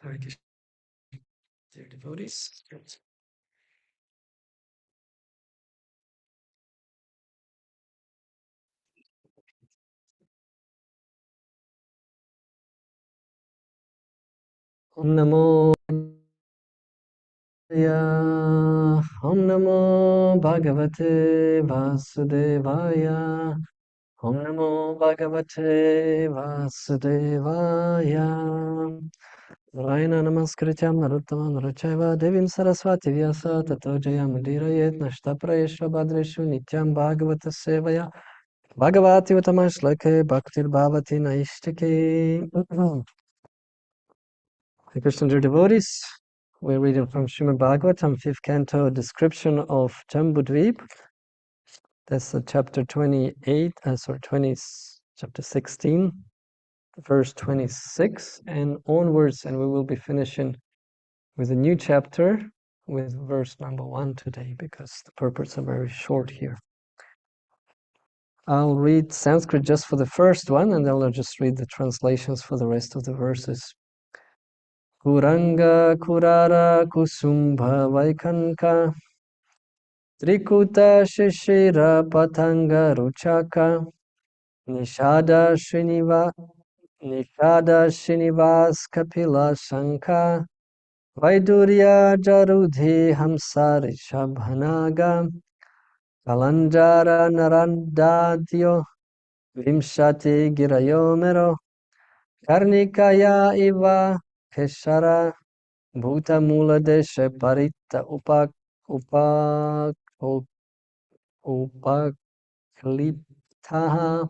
Hare Krishna, dear devotees. Om Namo Om Namo Bhagavate Vasudevaya. Om Namo Bhagavate Vasudevaya. Raina Namaskrityam Naruttamam Narachaiva Devim Saraswati Vyasa Tato Jayamudirayet Nashtaprayesha Badreshu Nityam Bhagavata Sevaya Bhagavati Utamashloke Bhaktir Bhavati Naishtike. Hare Krishna, dear devotees. We're reading from Srimad Bhagavatam, 5th canto, description of Jambudvip. That's chapter 28, chapter 16, verse 26 and onwards. And we will be finishing with a new chapter with verse number 1 today, because the purports are very short here. I'll read Sanskrit just for the first one, and then I'll just read the translations for the rest of the verses. Kuranga Kurara Kusumbha Vaikanka Trikuta Shishira Patanga Ruchaka Nishada Srinivas Kapila Shanka Vaidurya Jarudhi Hamsari Shabhanaga Kalanjara Narandadyo Vimshati Girayomero Karnikaya Iva Keshara Bhuta Mula Deshe Parita Upakliptaha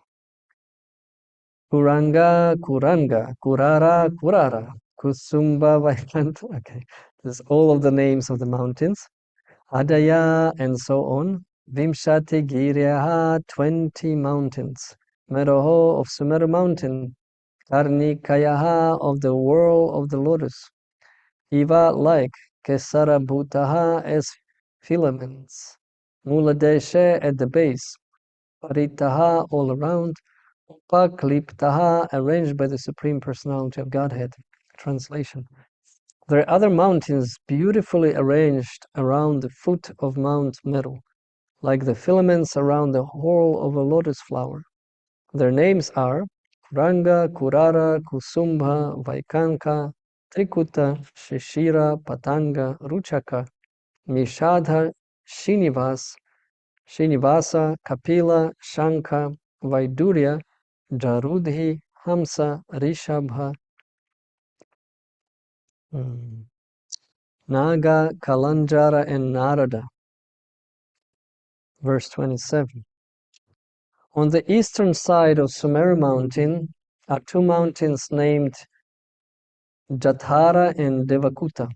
Kuranga Kurara Kusumba Vaikanta. Okay, this is all of the names of the mountains. Adaya and so on. Vimshati Giryaha, 20 mountains. Meroho of Sumeru mountain. Karnikayaha of the whirl of the lotus. Iva like Kesara Bhutaha as filaments. Muladeshe at the base. Paritaha all around. Upakliptaha arranged by the Supreme Personality of Godhead. Translation. There are other mountains beautifully arranged around the foot of Mount Meru, like the filaments around the whorl of a lotus flower. Their names are Kuranga, Kurara, Kusumbha, Vaikanka, Trikuta, Shishira, Patanga, Ruchaka, Nishadha, Srinivasa, Kapila, Shanka, Vaidurya, Jarudhi, Hamsa, Rishabha, Naga, Kalanjara, and Narada. Verse 27. On the eastern side of Sumeru mountain are two mountains named Jatara and Devakuta,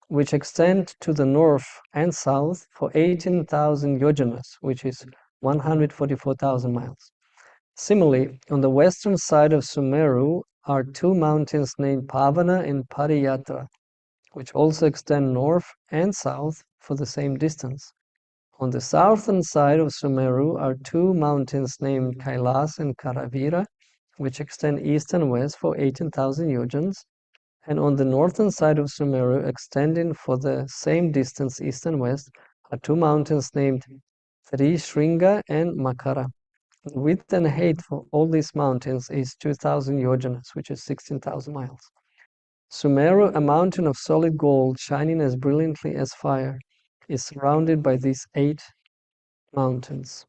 which extend to the north and south for 18,000 yojanas, which is 144,000 miles. Similarly, on the western side of Sumeru are two mountains named Pavana and Pariyatra, which also extend north and south for the same distance. On the southern side of Sumeru are two mountains named Kailas and Karavira, which extend east and west for 18,000 yojans. And on the northern side of Sumeru, extending for the same distance east and west, are two mountains named Trishringa and Makara. The width and height for all these mountains is 2,000 yojanas, which is 16,000 miles. Sumeru, a mountain of solid gold shining as brilliantly as fire, is surrounded by these 8 mountains.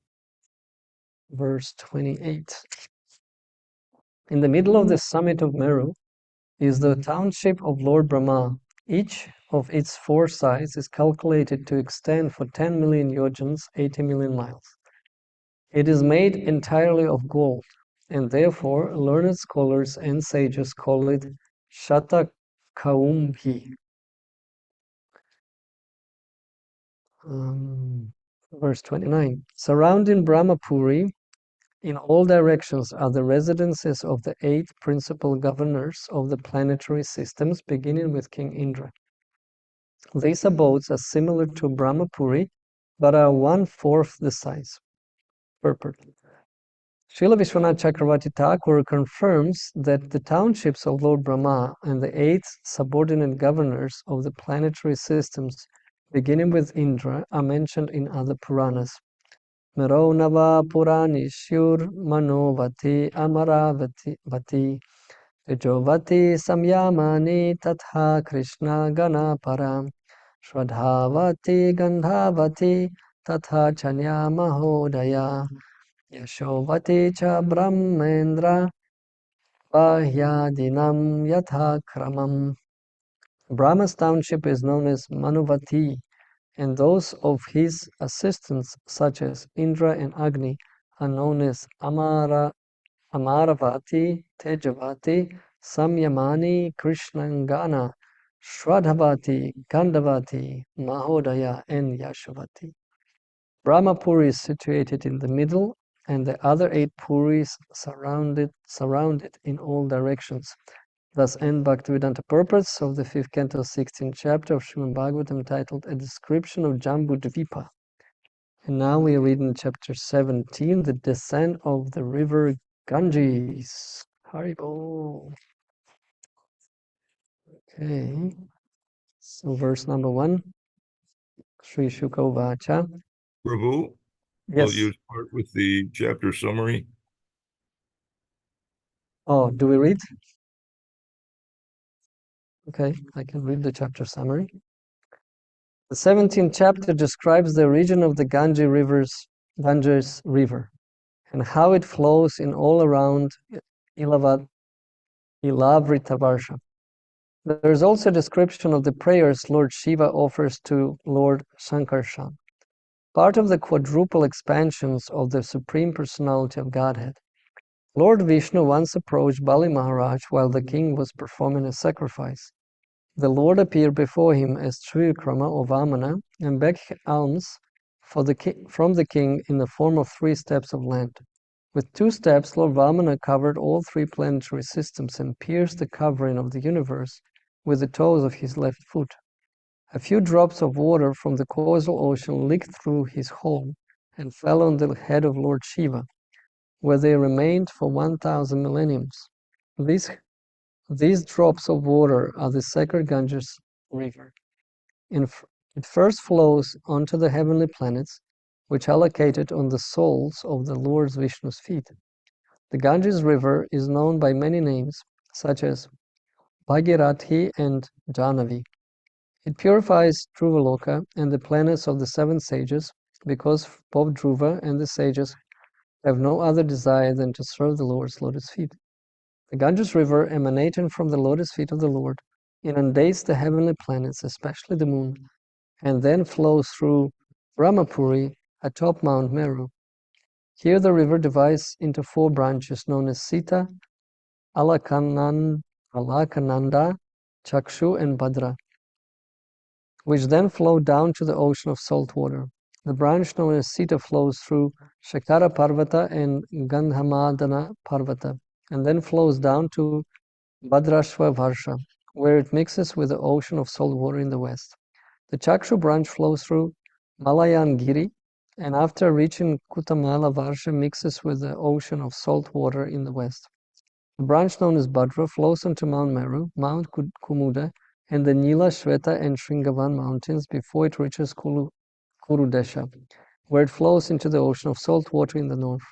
Verse 28. In the middle of the summit of Meru is the township of Lord Brahma. Each of its 4 sides is calculated to extend for 10 million yojans, 80 million miles. It is made entirely of gold, and therefore learned scholars and sages call it Shatakaumhi. Verse 29. Surrounding Brahmapuri in all directions are the residences of the 8 principal governors of the planetary systems, beginning with King Indra. These abodes are similar to Brahmapuri, but are 1/4 the size. Purport. Srila Vishwanath Chakravarti Thakur confirms that the townships of Lord Brahma and the 8 subordinate governors of the planetary systems, beginning with Indra, are mentioned in other Puranas. Meronava Purani Shur Manovati Amaravati Vati Tejovati Samyamani Tatha Krishna Gana Param Shradhavati Gandhavati Tatha Chanya Mahodaya Yashovati cha Brahmendra Bahyadinam Yatha Kramam. Brahma's township is known as Manuvati, and those of his assistants, such as Indra and Agni, are known as Amaravati, Tejavati, Samyamani, Krishnangana, Shradhavati, Gandhavati, Mahodaya, and Yashavati. Brahmapuri is situated in the middle, and the other 8 puris surrounded in all directions. Thus end Bhaktivedanta purpose of the 5th canto, 16th chapter of Srimad Bhagavatam, titled A Description of Jambudvipa. And now we read in chapter 17, the descent of the river Ganges. Haribol. Okay, so verse number 1, Sri Shuka Vacha. Prabhu, will you start with the chapter summary? Oh, do we read? Okay, I can read the chapter summary. The 17th chapter describes the origin of the Ganges River, and how it flows in all around Ilavrita-varsha. There is also a description of the prayers Lord Shiva offers to Lord Sankarshan, part of the quadruple expansions of the Supreme Personality of Godhead. Lord Vishnu once approached Bali Maharaj while the king was performing a sacrifice. The Lord appeared before him as Trivikrama or Vamana and begged alms from the king in the form of 3 steps of land. With 2 steps, Lord Vamana covered all 3 planetary systems and pierced the covering of the universe with the toes of his left foot. A few drops of water from the causal ocean leaked through his hole and fell on the head of Lord Shiva, where they remained for 1,000 millenniums. These drops of water are the sacred Ganges River. It first flows onto the heavenly planets, which are located on the soles of the Lord Vishnu's feet. The Ganges River is known by many names, such as Bhagirathi and Jahnavi. It purifies Dhruvaloka and the planets of the 7 sages, because both Dhruva and the sages have no other desire than to serve the Lord's lotus feet. The Ganges River, emanating from the lotus feet of the Lord, inundates the heavenly planets, especially the moon, and then flows through Brahmapuri atop Mount Meru. Here the river divides into 4 branches known as Sita, Alakananda, Chakshu, and Bhadra, which then flow down to the ocean of salt water. The branch known as Sita flows through Shakara Parvata and Gandhamadana Parvata, and then flows down to Bhadrashva Varsha, where it mixes with the ocean of salt water in the west. The Chakshu branch flows through Malayan Giri, and after reaching Kutamala Varsha mixes with the ocean of salt water in the west. The branch known as Bhadra flows onto Mount Meru, Mount Kumuda, and the Nila, Shweta, and Shringavan mountains before it reaches Kurudesha, where it flows into the ocean of salt water in the north.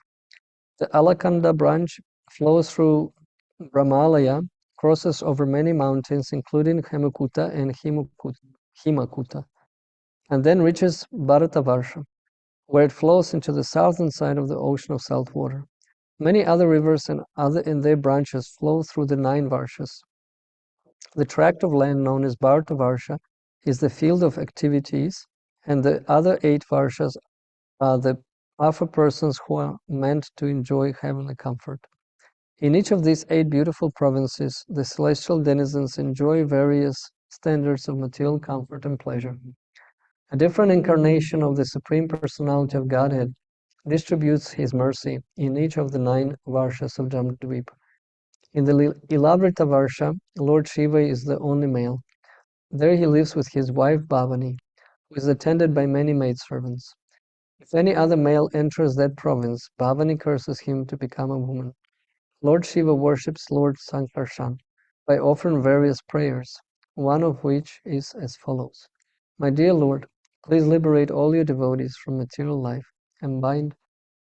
The Alakanda branch flows through Brahmalaya, crosses over many mountains including Hemakuta and Himakuta, and then reaches Bharatavarsha, where it flows into the southern side of the ocean of salt water. Many other rivers and their branches flow through the 9 Varshas. The tract of land known as Bharatavarsha is the field of activities, and the other 8 Varshas are for persons who are meant to enjoy heavenly comfort. In each of these 8 beautiful provinces, the celestial denizens enjoy various standards of material comfort and pleasure. A different incarnation of the Supreme Personality of Godhead distributes his mercy in each of the 9 Varshas of Jambudvipa. In the Ilavrita Varsha, Lord Shiva is the only male. There he lives with his wife Bhavani, who is attended by many maidservants. If any other male enters that province, Bhavani curses him to become a woman. Lord Shiva worships Lord Sankarshan by offering various prayers, one of which is as follows. My dear Lord, please liberate all your devotees from material life and bind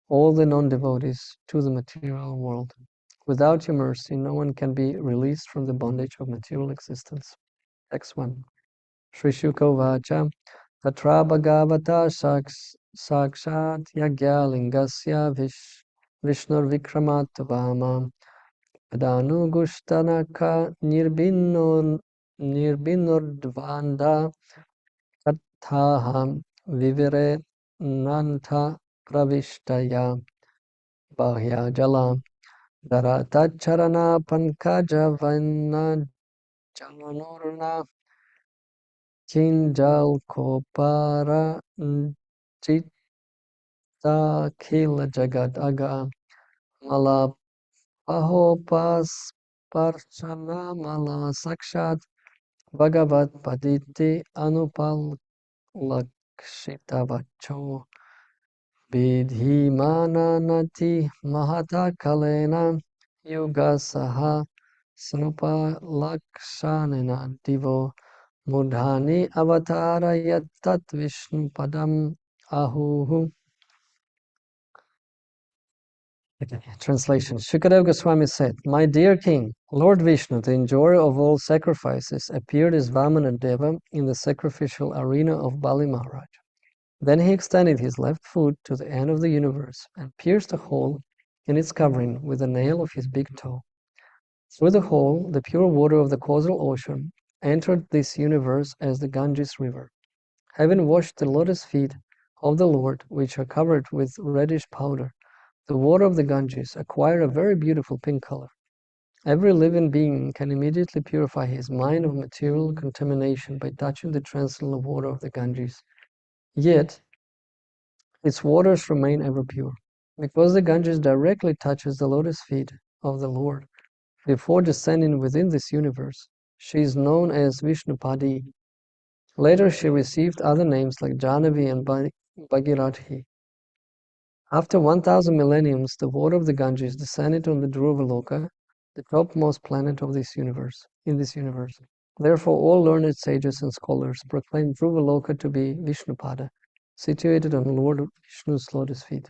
all the non-devotees to the material world. Without your mercy, no one can be released from the bondage of material existence. Text 1. Sri Shuka Vacha Tatra Bhagavata Sakshat Yagya Lingasya Vishnur Vikramatavama Adanu Gushtanaka Nirbinurdvanda Kathaham Vivire Nanta Pravishtaya Bahya Jala Daratacharana Pankajavana Janurna Kinjal Kopara Chita Khila Jagat Aga Mala Pahopas Parchana Mala Sakshat Bhagavat Paditi Anupal Lakshitavacho Vidhimananati Mahata Kalena Yuga Saha Snupa Lakshanena Divo Mudhani Avatara Yattat Vishnu Padam Ahuhu. Translation. Shukadeva Goswami said, My dear king, Lord Vishnu, the enjoyer of all sacrifices, appeared as Vamana Deva in the sacrificial arena of Bali Maharaj. Then he extended his left foot to the end of the universe and pierced a hole in its covering with the nail of his big toe. Through the hole, the pure water of the causal ocean entered this universe as the Ganges River. Having washed the lotus feet of the Lord, which are covered with reddish powder, the water of the Ganges acquired a very beautiful pink color. Every living being can immediately purify his mind of material contamination by touching the transcendental water of the Ganges. Yet, its waters remain ever pure. Because the Ganges directly touches the lotus feet of the Lord before descending within this universe, she is known as Vishnupadi. Later, she received other names like Jahnavi and Bhagirathi. After 1,000 millenniums, the water of the Ganges descended on the Dhruvaloka, the topmost planet of this universe. Therefore, all learned sages and scholars proclaim Dhruvaloka to be Vishnupada, situated on Lord Vishnu's lotus feet.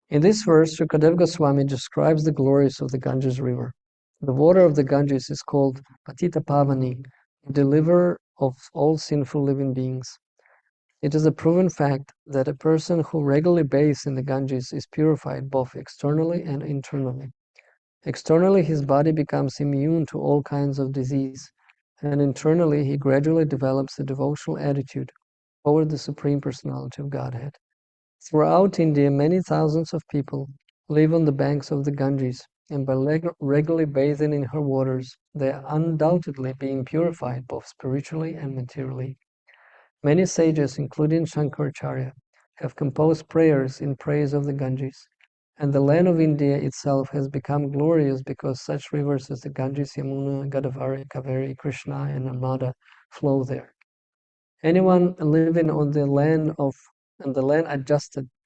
In this verse, Shukadeva Goswami describes the glories of the Ganges River. The water of the Ganges is called Patita Pavani, the deliverer of all sinful living beings. It is a proven fact that a person who regularly bathes in the Ganges is purified both externally and internally. Externally, his body becomes immune to all kinds of disease, and internally, he gradually develops a devotional attitude toward the Supreme Personality of Godhead. Throughout India, many thousands of people live on the banks of the Ganges, and by regularly bathing in her waters, they are undoubtedly being purified both spiritually and materially. Many sages, including Shankaracharya, have composed prayers in praise of the Ganges, and the land of India itself has become glorious because such rivers as the Ganges, Yamuna, Godavari, Kaveri, Krishna, and Narmada flow there. Anyone living on the land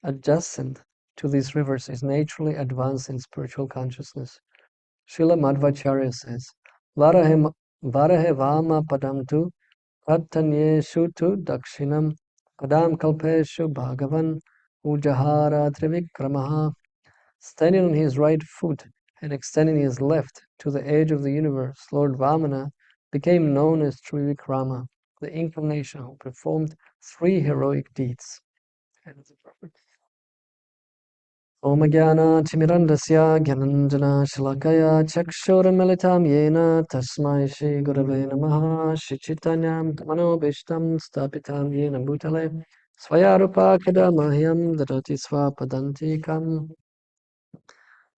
adjacent to these rivers is naturally advanced in spiritual consciousness. Srila Madhvacharya says, Varahe Vama Padam tu Pratanyeshu tu Dakshinam Padam Kalpeshu Bhagavan Ujahara Trivikramaha. Standing on his right foot and extending his left to the edge of the universe, Lord Vamana became known as Trivikrama, the incarnation who performed 3 heroic deeds. Om Jnana Timirandasya Gyananjana Shalakaya Chakshuramitam Yena Tasmai Shri Gurave Namaha Shri Chaitanyam Manobishtam Stapitam Yena Bhutale Swayarupa Kadamahyam Dadati Swapadantikam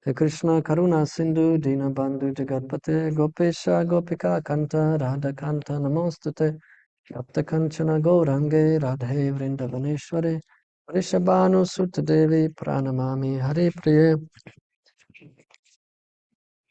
He Krishna Karuna Sindhu Dina Bandhu Jagatpate Gopesha Gopika Kanta Radha Kanta Namostate Yapta Kanchana Gaurange Radhe Vrindavaneshware Rishabhanu Sutadevi Pranamami Hare Priye.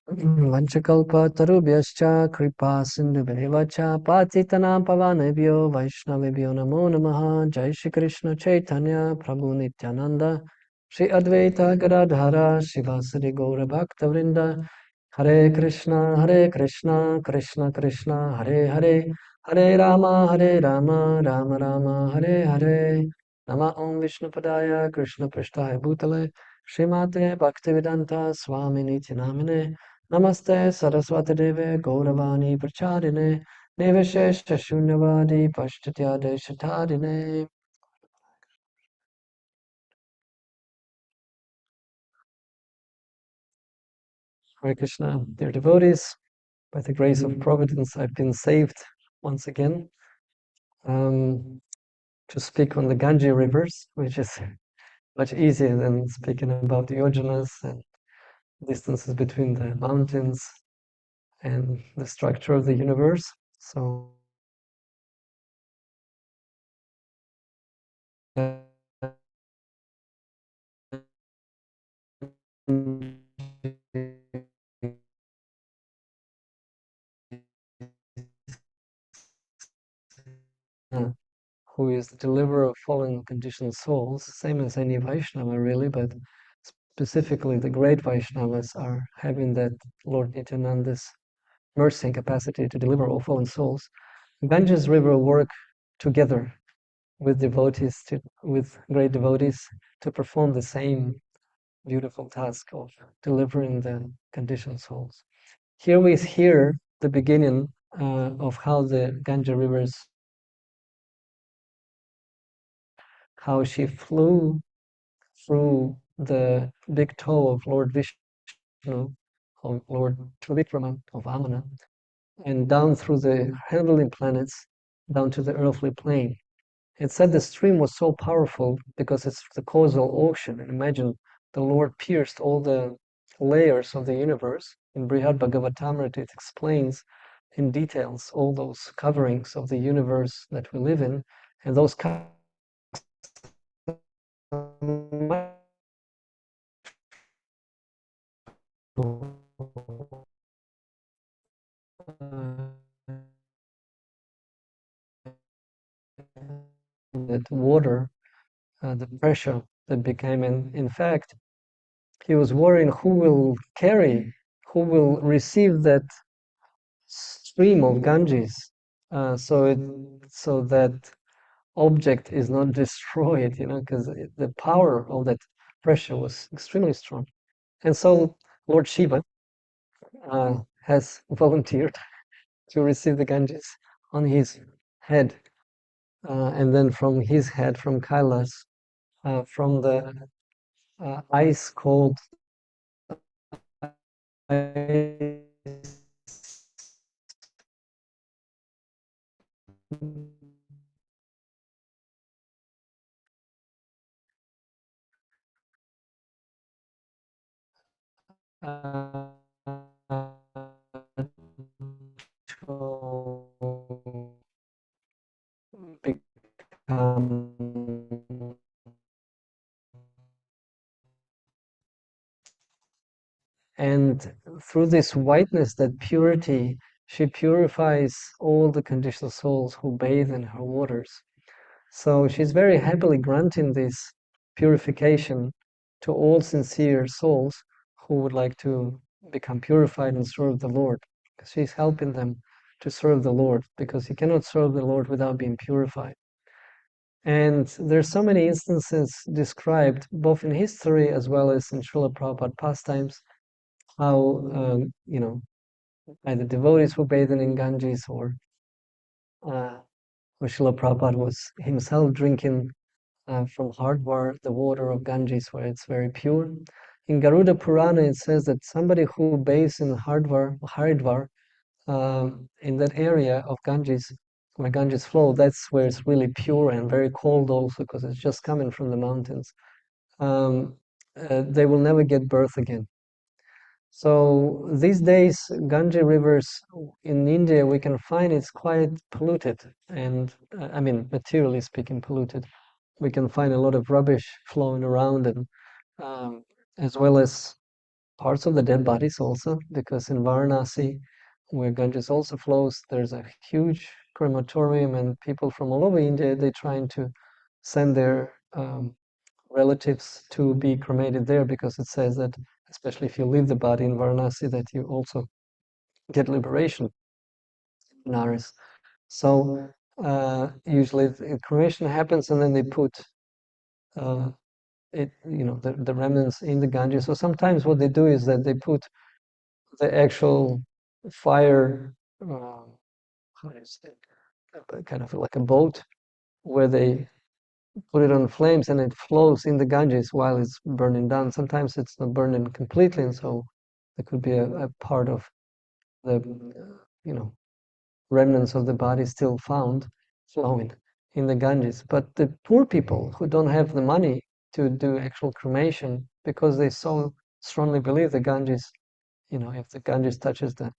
Vanchakalpatarubhyascha kripa sindhubheva cha patitanam pavanebhyo vaishnavebhyo namo namaha. Jai Shri Krishna Chaitanya Prabhu Nityananda Shri Advaita Gadadhara Shivasari Gaura Bhakta Vrinda. Hare Krishna Krishna Krishna Hare Hare Hare Rama Rama Rama Hare Hare. Nama Om Vishnupadaya Krishna Prishtaya Bhutale Srimate Bhaktivedanta Swami Nityanamine. Namaste Saraswati Deve Gauravani Pracharine Niveshesha Shunyavadi Pashtatya Deshatadine. Hare Krishna, dear devotees, by the grace of Providence, I've been saved once again to speak on the Ganges rivers, which is much easier than speaking about the yojanas and distances between the mountains and the structure of the universe. So who is the deliverer of fallen conditioned souls, same as any Vaishnava really, but specifically the great Vaishnavas are having that Lord Nityananda's mercy and capacity to deliver all fallen souls. Ganges River work together with devotees, with great devotees, to perform the same beautiful task of delivering the conditioned souls. Here we hear the beginning of how the Ganges rivers, how she flew through the big toe of Lord Vishnu, of Lord Trivikrama, of Vamana, and down through the heavenly planets, down to the earthly plane. It said the stream was so powerful because it's the causal ocean. And imagine the Lord pierced all the layers of the universe. In Brihad Bhagavatamrita, it explains in details all those coverings of the universe that we live in, and those that water, the pressure that became, in fact, he was worrying who will carry, who will receive that stream of Ganges, so that object is not destroyed, because the power of that pressure was extremely strong. And so Lord Shiva has volunteered to receive the Ganges on his head, and then from his head, from Kailas, from the ice cold ice become, and through this whiteness, that purity, she purifies all the conditioned souls who bathe in her waters. So she's very happily granting this purification to all sincere souls who would like to become purified and serve the Lord. She's helping them to serve the Lord, because you cannot serve the Lord without being purified. And there's so many instances described, both in history as well as in Srila Prabhupada pastimes, how, either devotees were bathing in Ganges, or Srila Prabhupada was himself drinking from Hardwar, the water of Ganges, where it's very pure. In Garuda Purana, it says that somebody who bathes in Haridwar, in that area of Ganges, where Ganges flow, that's where it's really pure and very cold also, because it's just coming from the mountains. They will never get birth again. So these days, Ganges rivers in India, we can find it's quite polluted, and materially speaking, polluted. We can find a lot of rubbish flowing around, and as well as parts of the dead bodies also, because in Varanasi, where Ganges also flows, there's a huge crematorium, and people from all over India, they're trying to send their relatives to be cremated there, because it says that, especially if you leave the body in Varanasi, that you also get liberation in Aris. So usually cremation happens, and then they put the remnants in the Ganges. So sometimes what they do is that they put the actual fire, how do you say, kind of like a boat, where they put it on flames and it flows in the Ganges while it's burning down. Sometimes it's not burning completely, and so there could be a part of the remnants of the body still found flowing in the Ganges. But the poor people who don't have the money to do actual cremation, because they so strongly believe the Ganges, if the Ganges touches the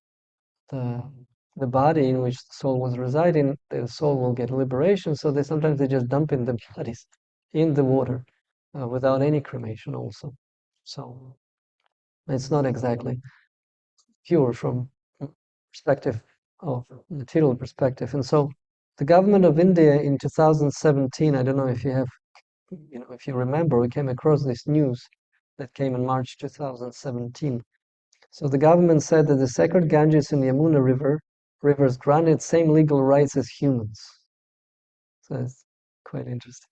body in which the soul was residing, the soul will get liberation. So sometimes they just dump in the bodies in the water without any cremation also. So it's not exactly pure from perspective of material perspective. And so the government of India in 2017, I don't know if you have, if you remember, we came across this news that came in March 2017. So the government said that the sacred Ganges and Yamuna rivers granted same legal rights as humans. So it's quite interesting.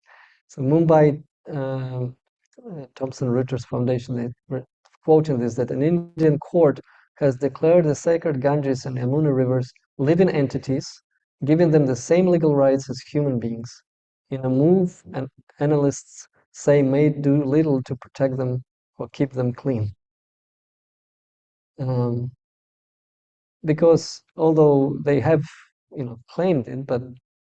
So Mumbai Thomson Reuters Foundation, they were quoting this, that an Indian court has declared the sacred Ganges and Yamuna rivers living entities, giving them the same legal rights as human beings, in a move and analysts say may do little to protect them or keep them clean. Because although they have, claimed it, but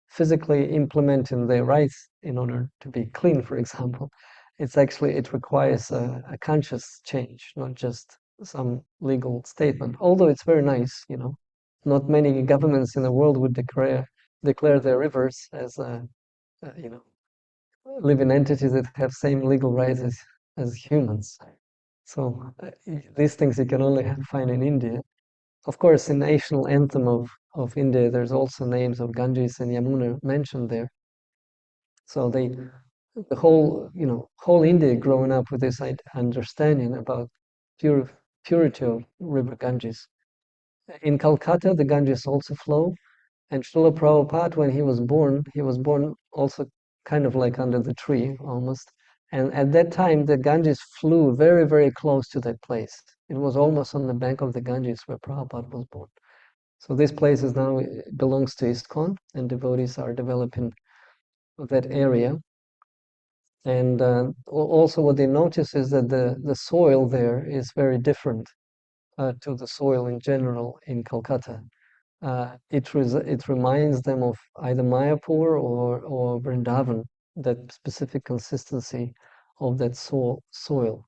physically implementing their rights in order to be clean, for example, it requires a conscious change, not just some legal statement. Although it's very nice, not many governments in the world would declare their rivers as living entities that have same legal rights as humans. So these things you can only find in India. Of course, in the national anthem of India, there's also names of Ganges and Yamuna mentioned there. So the whole India growing up with this understanding about purity of river Ganges. In Calcutta, the Ganges also flow, and Srila Prabhupada, when he was born also kind of like under the tree almost. And at that time, the Ganges flew very, very close to that place. It was almost on the bank of the Ganges where Prabhupada was born. So this place is now belongs to ISKCON, and devotees are developing that area. And also what they notice is that the soil there is very different to the soil in general in Calcutta. It reminds them of either Mayapur or Vrindavan, that specific consistency of that soil,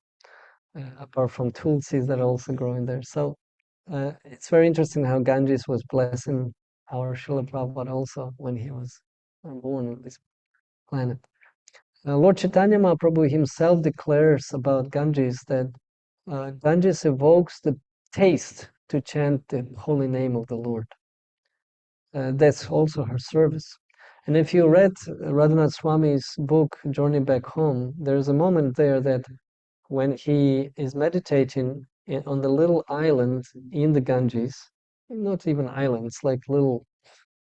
apart from tulsis that are also growing there. So it's very interesting how Ganges was blessing our Srila Prabhupada also when he was born on this planet. Lord Chaitanya Mahaprabhu himself declares about Ganges that Ganges evokes the taste to chant the holy name of the Lord. That's also her service. And if you read Radhanath Swami's book, Journey Back Home, there's a moment there that when he is meditating on the little island in the Ganges, not even island, it's like little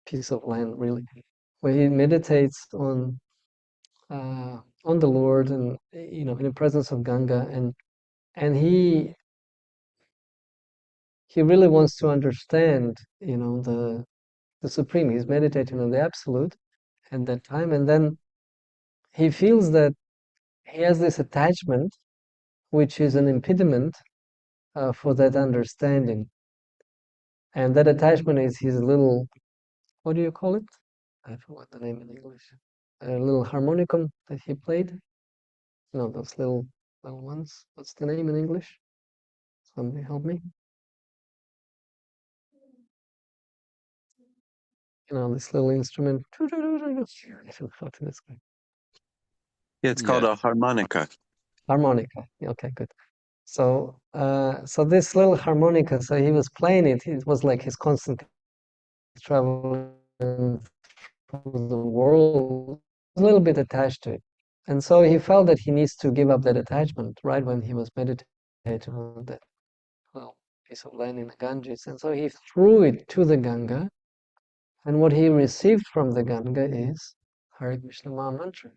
piece of land really, where he meditates on the Lord, and in the presence of Ganga, and he really wants to understand the Supreme. He's meditating on the Absolute at that time, and then he feels that he has this attachment which is an impediment for that understanding. And that attachment is his little, what do you call it? I forgot the name in English. A little harmonicum that he played. No, those little ones. What's the name in English? Somebody help me. This little instrument. It's called a harmonica. Harmonica. Okay, good. So this little harmonica, so he was playing it. It was like his constant traveling through the world, a little bit attached to it. And so he felt that he needs to give up that attachment right when he was meditating on that little piece of land in the Ganges. And so he threw it to the Ganga. And what he received from the Ganga is Hare Krishna Maha Mantra.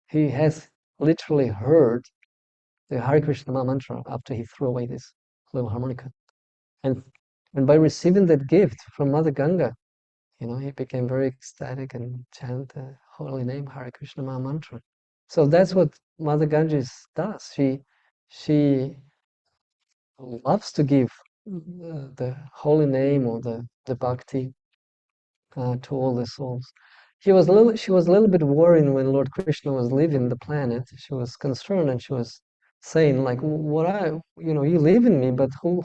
He has literally heard the Hare Krishna Maha Mantra after he threw away this little harmonica. And by receiving that gift from Mother Ganga, he became very ecstatic and chanted the holy name Hare Krishna Maha Mantra. So that's what Mother Ganges does. She loves to give the holy name or the bhakti to all the souls. She was a little bit worried when Lord Krishna was leaving the planet. She was concerned and she was saying, like, you live in me, but who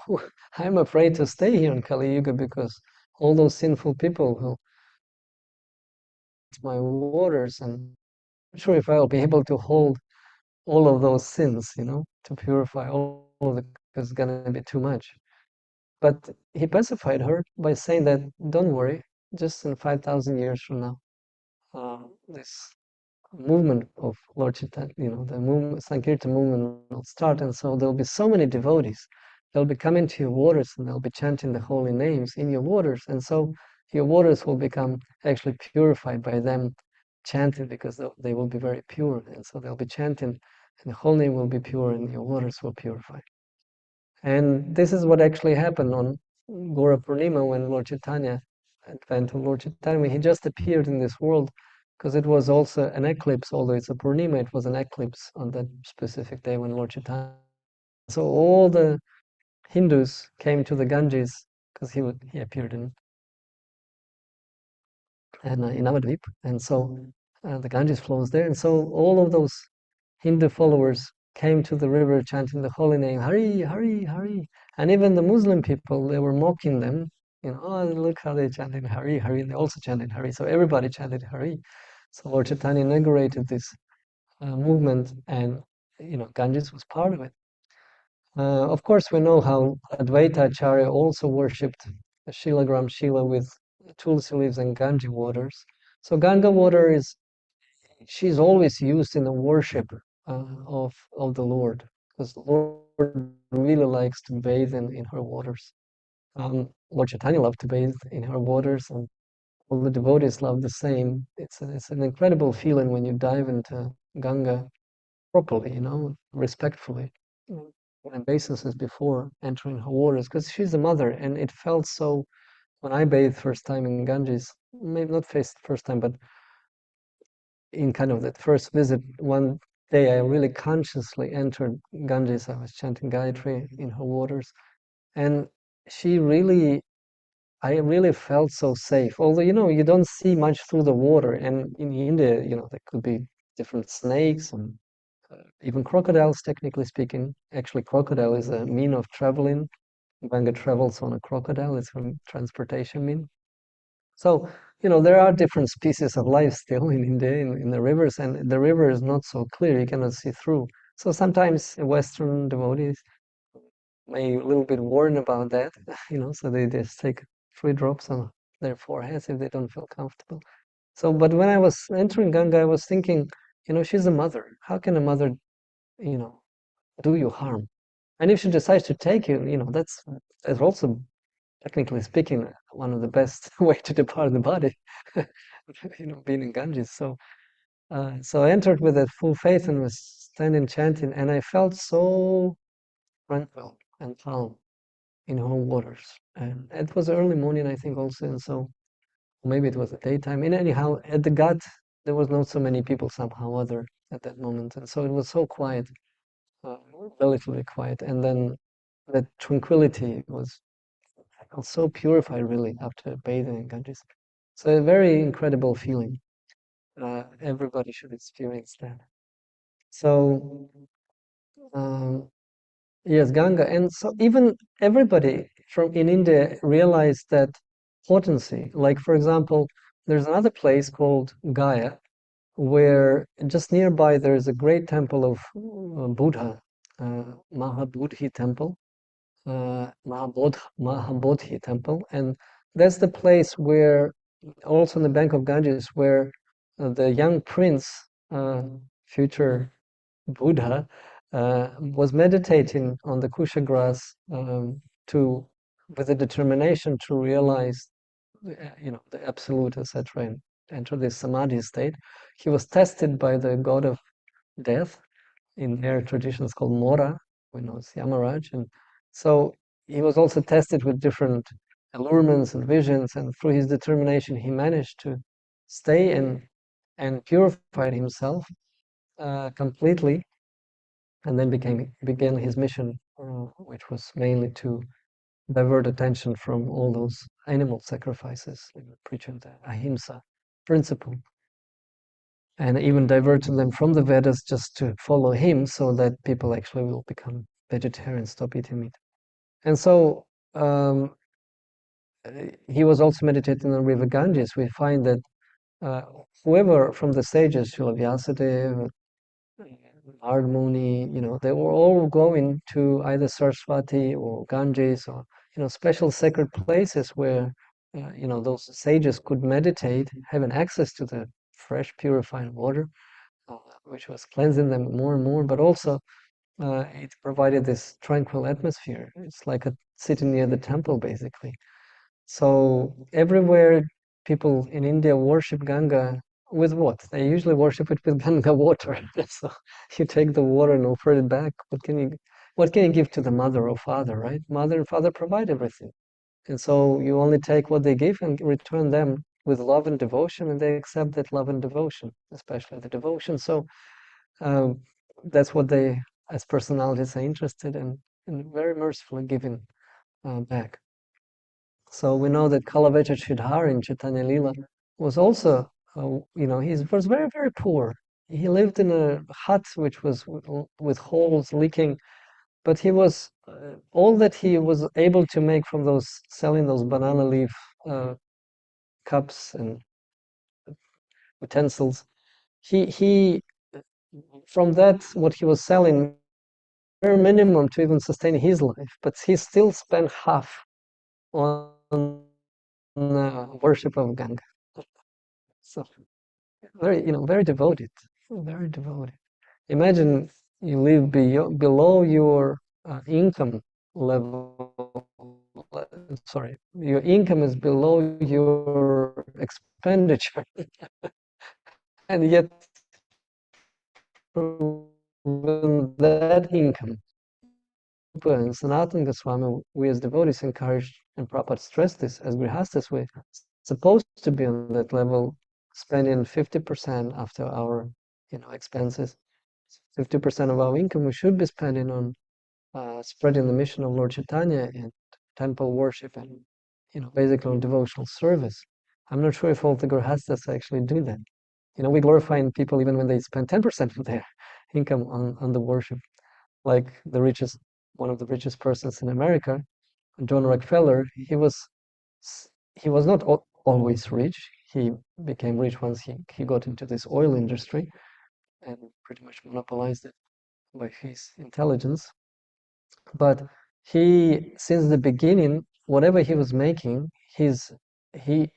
I'm afraid to stay here in Kali Yuga because all those sinful people will my waters, and I'm not sure if I'll be able to hold all of those sins, to purify all of it, because it's gonna be too much. But he pacified her by saying that, don't worry, just in 5,000 years from now, this movement of Lord Chaitanya, the movement, Sankirtan movement will start, and so there'll be so many devotees. They'll be coming to your waters and they'll be chanting the holy names in your waters, and so your waters will become actually purified by them chanting, because they will be very pure, and so they'll be chanting, and the holy name will be pure, and your waters will purify. And this is what actually happened on Gora Purnima when Lord Chaitanya, advent of Lord Chaitanya, he just appeared in this world, because it was also an eclipse, although it's a Purnima, it was an eclipse on that specific day when Lord Chaitanya. So all the Hindus came to the Ganges, because he appeared in Navadvip, and so the Ganges flows there, and so all of those Hindu followers came to the river chanting the holy name, Hari, Hari, Hari. And even the Muslim people, they were mocking them. Oh, look how they chanted Hari, Hari. And they also chanted Hari. So everybody chanted Hari. So Lord Chaitanya inaugurated this movement, and, Ganges was part of it. Of course, we know how Advaita Acharya also worshipped Shilagram Shila with tulsi leaves and Ganges waters. So Ganga water she's always used in the worship of the Lord, because the Lord really likes to bathe in her waters. Lord Chaitanya loved to bathe in her waters, and all the devotees love the same. It's an incredible feeling when you dive into Ganga properly, respectfully, and obeisances before entering her waters, because she's the mother, and it felt so. When I bathed first time in Ganges, maybe not first time, but in kind of that first visit, one day I really consciously entered Ganges. I was chanting Gayatri in her waters, and I really felt so safe. Although, you don't see much through the water, and in India, there could be different snakes and even crocodiles, technically speaking. Actually, crocodile is a mean of traveling. Ganga travels on a crocodile. It's a transportation mean. So, there are different species of life still in India, in the rivers, and the river is not so clear, you cannot see through. So sometimes Western devotees may a little bit worried about that, so they just take 3 drops on their foreheads if they don't feel comfortable. So, but when I was entering Ganga, I was thinking, she's a mother. How can a mother, do you harm? And if she decides to take you, that's also, technically speaking, one of the best way to depart the body, being in Ganges. So I entered with that full faith and was standing chanting, and I felt so tranquil and calm in her waters. And it was early morning, I think, also, and so maybe it was the daytime. And anyhow, at the Ghat, there was not so many people somehow other at that moment, and so it was so quiet, uh, relatively quiet. And then the tranquility was, I felt so purified really after bathing in Ganges. So a very incredible feeling. Everybody should experience that. So yes, Ganga, and so even everybody from in India realized that potency. Like, for example, there's another place called Gaya, where just nearby there is a great temple of Buddha, Mahabodhi temple, Mahabodhi temple, and that's the place where, also on the bank of Ganges, where the young prince, future Buddha, was meditating on the kusha grass, with a determination to realize, the absolute, etc., and enter this samadhi state. He was tested by the god of death. In their tradition, it's called Mora, we know it's Yamaraj, and so he was also tested with different allurements and visions, and through his determination, he managed to stay and purified himself completely, and then began his mission, which was mainly to divert attention from all those animal sacrifices, preaching the ahimsa principle, and even diverting them from the Vedas just to follow him, so that people actually will become vegetarians, stop eating meat. And so he was also meditating on the river Ganges. We find that whoever from the sages, Srila Vyasadeva, Narad Muni, they were all going to either Saraswati or Ganges, or special sacred places where those sages could meditate, having access to the fresh, purified water, which was cleansing them more and more, but also it provided this tranquil atmosphere. It's like sitting near the temple, basically. So everywhere people in India worship Ganga with what? They usually worship it with Ganga water. So you take the water and offer it back. What can you give to the mother or father, right? Mother and father provide everything. And so you only take what they give and return them with love and devotion, and they accept that love and devotion, especially the devotion. So um, that's what they, as personalities, are interested in, and very mercifully giving back. So we know that Kalavecha Chidhar in Chaitanya Lila was also, he was very, very poor. He lived in a hut which was with holes leaking, but he was, all that he was able to make from selling those banana leaf cups and utensils, he from that, what he was selling, very minimum to even sustain his life, but he still spent half on worship of Ganga. So very devoted, very devoted. Imagine you live below your income level. Sorry, your income is below your expenditure, and yet from that income, and Sanatana Goswami, we as devotees encourage, and Prabhupada stressed this, as grihastas, we're supposed to be on that level, spending 50% after our expenses. 50% of our income we should be spending on spreading the mission of Lord Chaitanya and temple worship, and basically on devotional service. I'm not sure if all the grihastas actually do that. We glorify people even when they spend 10% of their income on the worship. Like one of the richest persons in America, John Rockefeller, he was not always rich. He became rich once he got into this oil industry and pretty much monopolized it by his intelligence. But since the beginning, whatever he was making, he,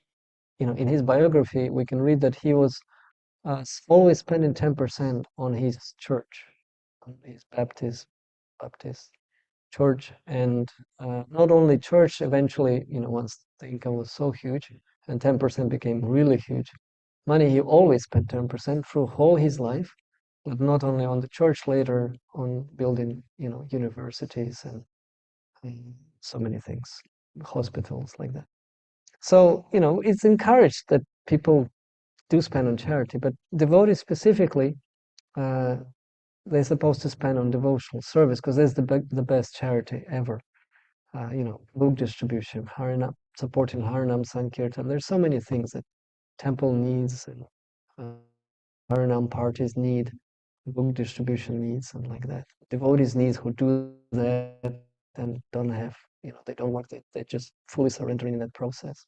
in his biography, we can read that he was always spending 10% on his church, on his Baptist church, and not only church. Eventually, once the income was so huge, and 10% became really huge money, he always spent 10% through all his life, but not only on the church, later on building, universities and so many things, hospitals, like that. So, it's encouraged that people do spend on charity, but devotees specifically, they're supposed to spend on devotional service, because that's the best charity ever. Book distribution, supporting Harinam Sankirtan. There's so many things that temple needs, and Harinam parties need, book distribution needs, and like that. Devotees needs who do that and don't have, they don't work, they just fully surrendering in that process.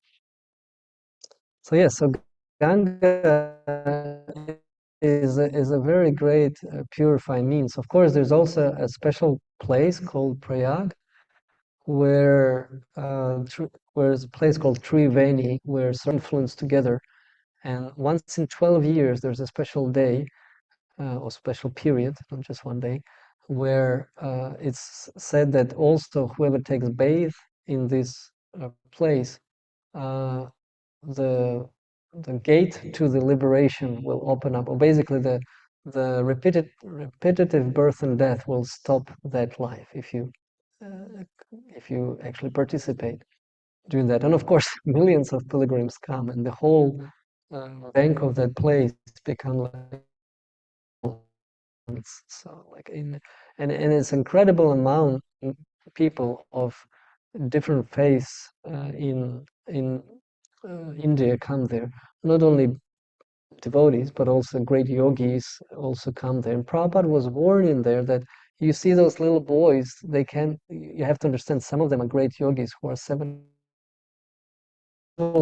So yeah, so Ganga is a very great purifying means. Of course, there's also a special place called Prayag, where there's a place called Triveni, where certain influence together, and once in 12 years there's a special day or special period, not just one day, where it's said that also whoever takes bathe in this place, the gate to the liberation will open up, or basically the repetitive birth and death will stop that life if you actually participate doing that. And of course, millions of pilgrims come, and the whole bank of that place become like so like and it's incredible amount people of different faiths in India come there. Not only devotees, but also great yogis also come there. And Prabhupada was warning there that you see those little boys, you have to understand some of them are great yogis who are 7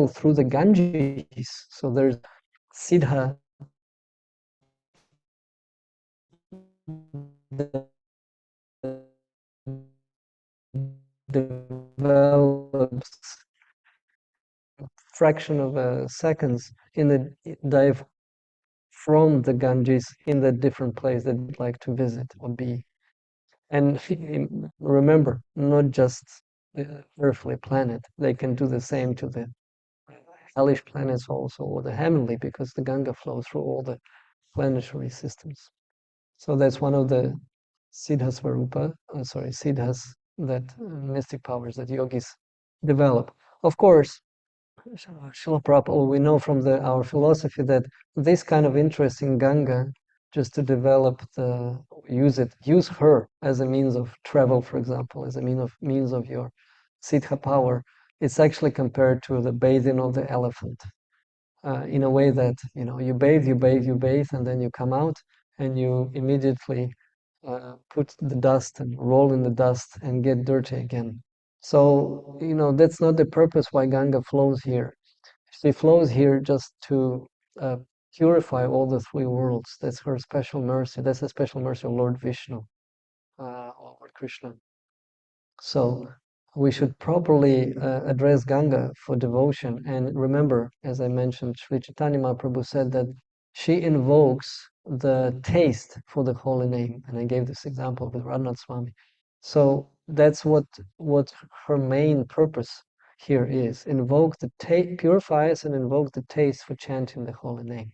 through the Ganges. So there's Siddha develops fraction of seconds in the dive from the Ganges in the different place that you'd like to visit or be. And remember, not just the earthly planet, they can do the same to the hellish planets also, or the heavenly, because the Ganga flows through all the planetary systems. So that's one of the siddhas siddhas that mystic powers that yogis develop. Of course, Srila Prabhupada, we know from our philosophy that this kind of interest in Ganga, just to develop use her as a means of travel, for example, as a means of your siddha power, it's actually compared to the bathing of the elephant. In a way that, you bathe, and then you come out and you immediately put the dust and roll in the dust and get dirty again. So, that's not the purpose why Ganga flows here. She flows here just to purify all the 3 worlds. That's her special mercy. That's a special mercy of Lord Vishnu, or Lord Krishna. So we should properly address Ganga for devotion. And remember, as I mentioned, Sri Chaitanya Mahaprabhu said that she invokes the taste for the holy name. And I gave this example with Radhanath Swami. So that's what her main purpose here is. Purify us and invoke the taste for chanting the holy name.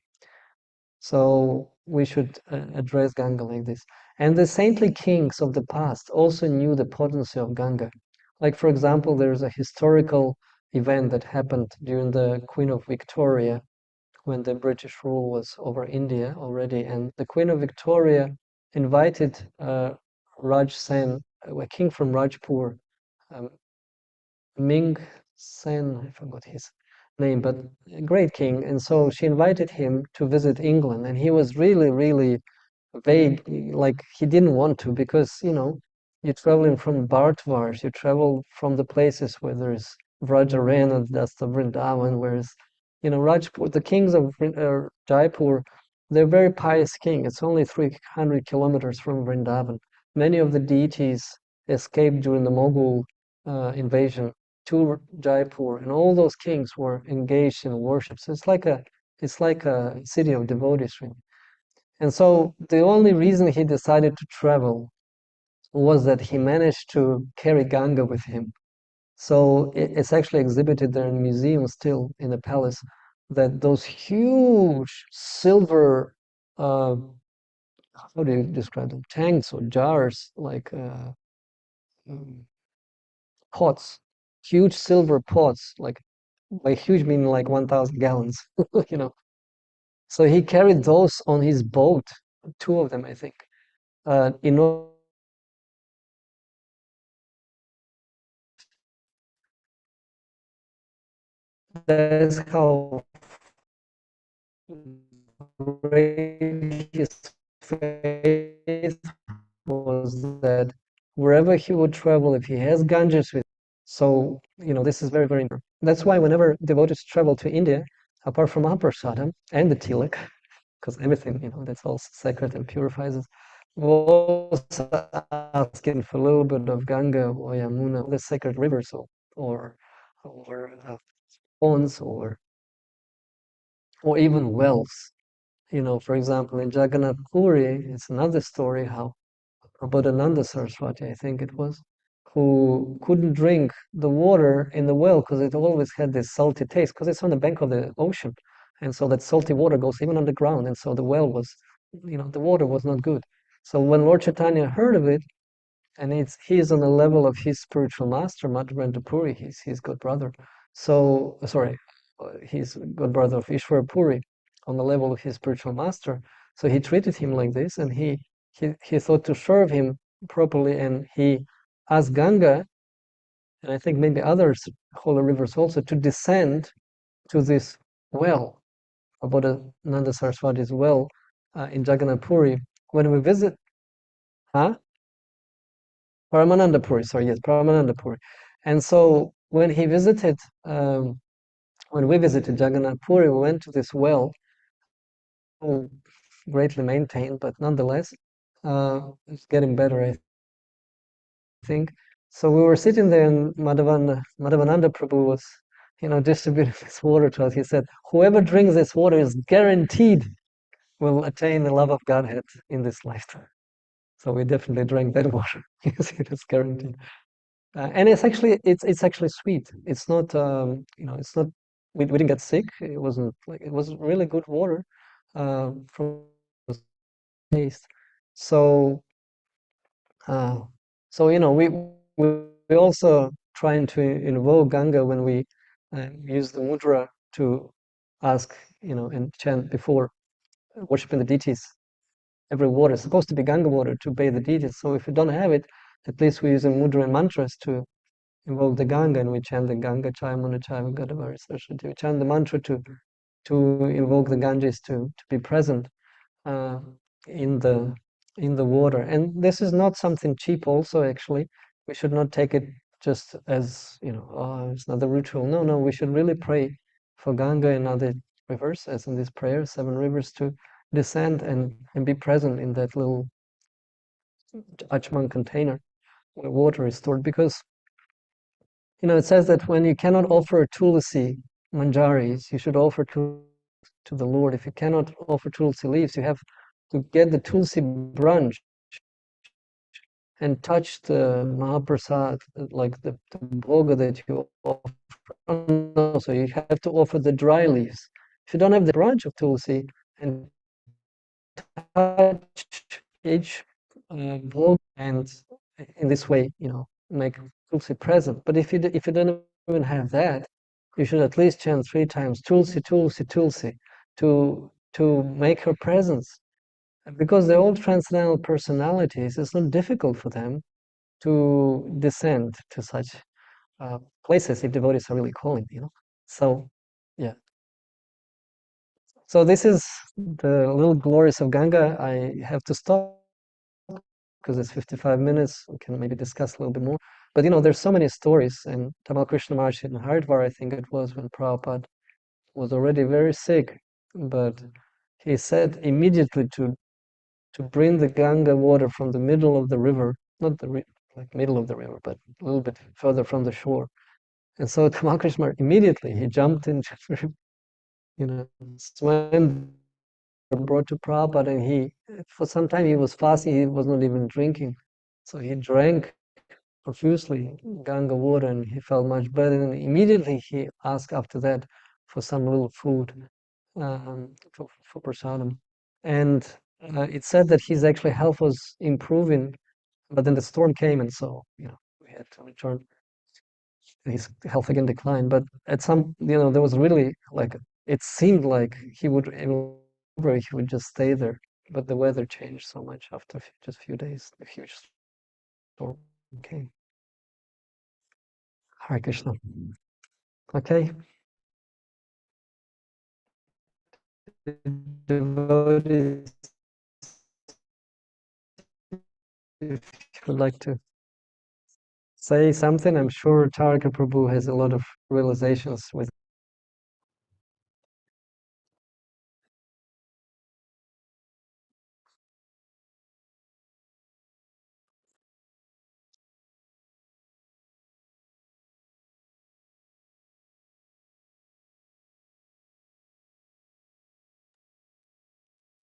So we should address Ganga like this. And the saintly kings of the past also knew the potency of Ganga. Like, for example, there's a historical event that happened during the Queen of Victoria, when the British rule was over India already. And the Queen of Victoria invited Raj Sen, a king from Rajpur, Ming Sen, I forgot his name, but a great king. And so she invited him to visit England, and he was really, really vague, like he didn't want to, because you're traveling from Bharatvarsh, you travel from the places where there's Vrajarena, that's the Vrindavan, whereas Rajpur, the kings of Jaipur, they're very pious king. It's only 300 kilometers from Vrindavan. Many of the deities escaped during the Mughal invasion to Jaipur, and all those kings were engaged in worship. So it's like a city of devotees, really. And so the only reason he decided to travel was that he managed to carry Ganga with him. So it's actually exhibited there in the museum still in the palace, that those huge silver, how do you describe them? Tanks or jars, like pots, huge silver pots, like by huge meaning like 1,000 gallons, you know. So he carried those on his boat, 2 of them, I think, in order. That's how great his faith was, that wherever he would travel, if he has Ganges with, so this is very, very important. That's why whenever devotees travel to India, apart from Amprasadam and the Tilak, because everything, that's also sacred and purifies us. We're also asking for a little bit of Ganga or Yamuna, the sacred rivers, or ponds, or even wells. For example, in Jagannath Puri, it's another story how about Ananda Saraswati, I think it was, who couldn't drink the water in the well because it always had this salty taste, because it's on the bank of the ocean. And so that salty water goes even underground. And so the well was, the water was not good. So when Lord Chaitanya heard of it, and he's on the level of his spiritual master, Madhurya Puri, he's his god brother. So, sorry, he's god brother of Ishvara Puri, on the level of his spiritual master. So he treated him like this, and he thought to serve him properly, and he asked Ganga, and I think maybe others, holy rivers also, to descend to this well, about Nanda Saraswati's well in Jagannath Puri. When we visit, Paramananda Puri, sorry, yes, Paramananda Puri. And so when he visited, when we visited Jagannath Puri, we went to this well, greatly maintained, but nonetheless, it's getting better, I think. So we were sitting there, and Madhavananda Prabhu was, distributing this water to us. He said, whoever drinks this water is guaranteed will attain the love of Godhead in this lifetime. So we definitely drank that water because it is guaranteed. And it's actually sweet. It's not, it's not. We didn't get sick. It wasn't like it was really good water from taste. So, we also trying to invoke Ganga when we use the mudra to ask, and chant before worshiping the deities. Every water is supposed to be Ganga water to bathe the deities. So if we don't have it, at least we use a mudra and mantras to invoke the Ganga, and we chant the Ganga Chayamuna Chayam Gadavari Saraswati. We chant the mantra to invoke the Ganges to be present in the water. And this is not something cheap also, actually. We should not take it just as, oh, it's another ritual. No, we should really pray for Ganga and other rivers, as in this prayer, 7 rivers, to descend and be present in that little Achman container where water is stored. Because it says that when you cannot offer tulsi manjaris, you should offer to the Lord. If you cannot offer tulsi leaves, you have to get the tulsi branch and touch the Mahaprasad, like the bhoga that you offer. No, so you have to offer the dry leaves. If you don't have the branch of tulsi and touch each bhoga, and in this way, make tulsi present. But if you don't even have that, you should at least chant 3 times tulsi, tulsi, tulsi, to make her presence. Because they're all transcendental personalities, it's not difficult for them to descend to such places if devotees are really calling, So, yeah. So this is the little glories of Ganga. I have to stop because it's 55 minutes. We can maybe discuss a little bit more. But there's so many stories. And Tamal Krishna Maharaj in Haridwar, I think it was, when Prabhupada was already very sick, but he said immediately to bring the Ganga water from the middle of the river, not the like middle of the river, but a little bit further from the shore. And so Tamal Krishna immediately he jumped into, swam, brought to Prabhupada, and he, for some time he was fasting, he was not even drinking. So he drank profusely Ganga water, and he felt much better. And immediately he asked after that for some little food for prasadam. And it said that his actually health was improving, but then the storm came, and so we had to return. His health again declined. But at some, there was really like it seemed like he would just stay there. But the weather changed so much after just a few days. A huge storm came. Hare Krishna. Okay. Devotees, if you would like to say something, I'm sure Taraka Prabhu has a lot of realizations with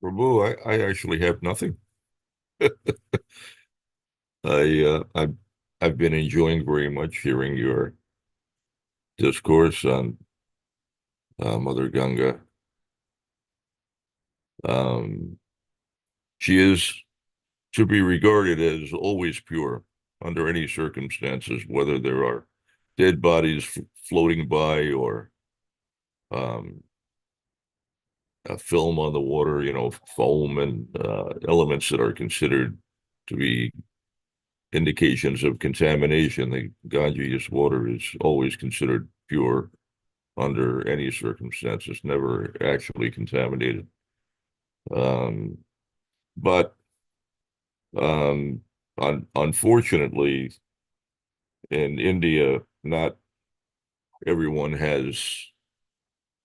Prabhu, I actually have nothing. I've been enjoying very much hearing your discourse on Mother Ganga. She is to be regarded as always pure under any circumstances, whether there are dead bodies floating by or um, a film on the water, foam and elements that are considered to be indications of contamination. The Ganges water is always considered pure under any circumstances, never actually contaminated. Um, but unfortunately, in India, not everyone has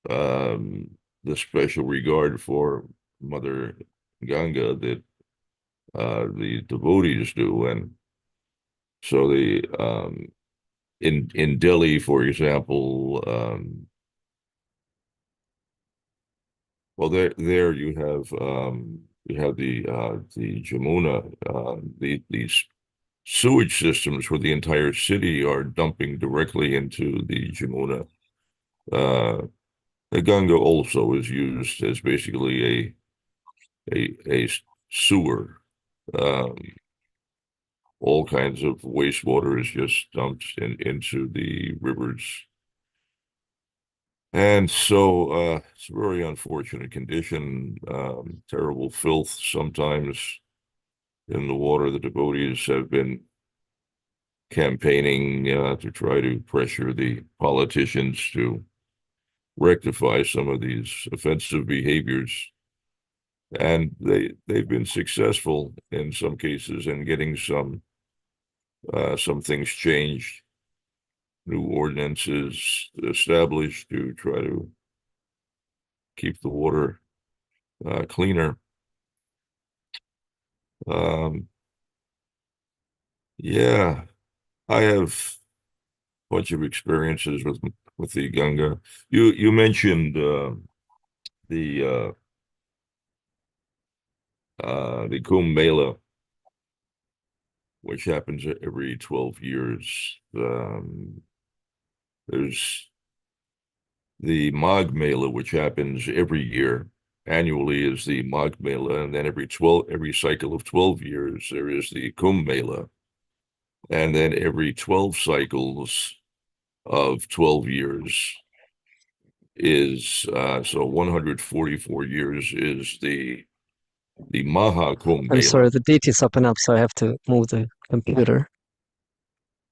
the special regard for Mother Ganga that the devotees do, and so in Delhi, for example, well, there you have the Jamuna, these sewage systems where the entire city are dumping directly into the Jamuna. The Ganga also is used as basically a sewer. Um, all kinds of wastewater is just dumped into the rivers. And so it's a very unfortunate condition, terrible filth sometimes in the water. The devotees have been campaigning to try to pressure the politicians to rectify some of these offensive behaviors. And they've been successful in some cases in getting some things changed, new ordinances established to try to keep the water cleaner. Yeah, I have a bunch of experiences with the Ganga. You mentioned the the Kumbh Mela, which happens every 12 years. There's the Magh Mela, which happens every year. Annually is the Magh Mela, and then every cycle of 12 years, there is the Kumbh Mela. And then every 12 cycles of 12 years is so 144 years is the Maha Kumbh I'm Mela. sorry, the date is up and up, so I have to move the computer.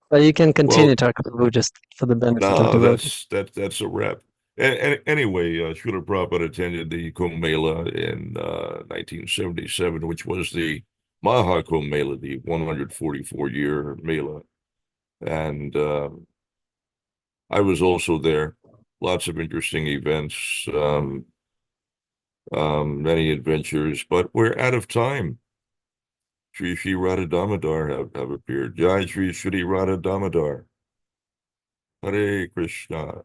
But you can continue Well, talking about just for the benefit of no, devotees. that's a wrap. And anyway, Srila Prabhupada attended the Kumbh Mela in 1977, which was the Maha Kumbh Mela, the 144-year Mela. And I was also there. Lots of interesting events, many adventures, but we're out of time. Shri Shri Radha Damodar have appeared. Jai Shri Shri Radha Damodar. Hare Krishna.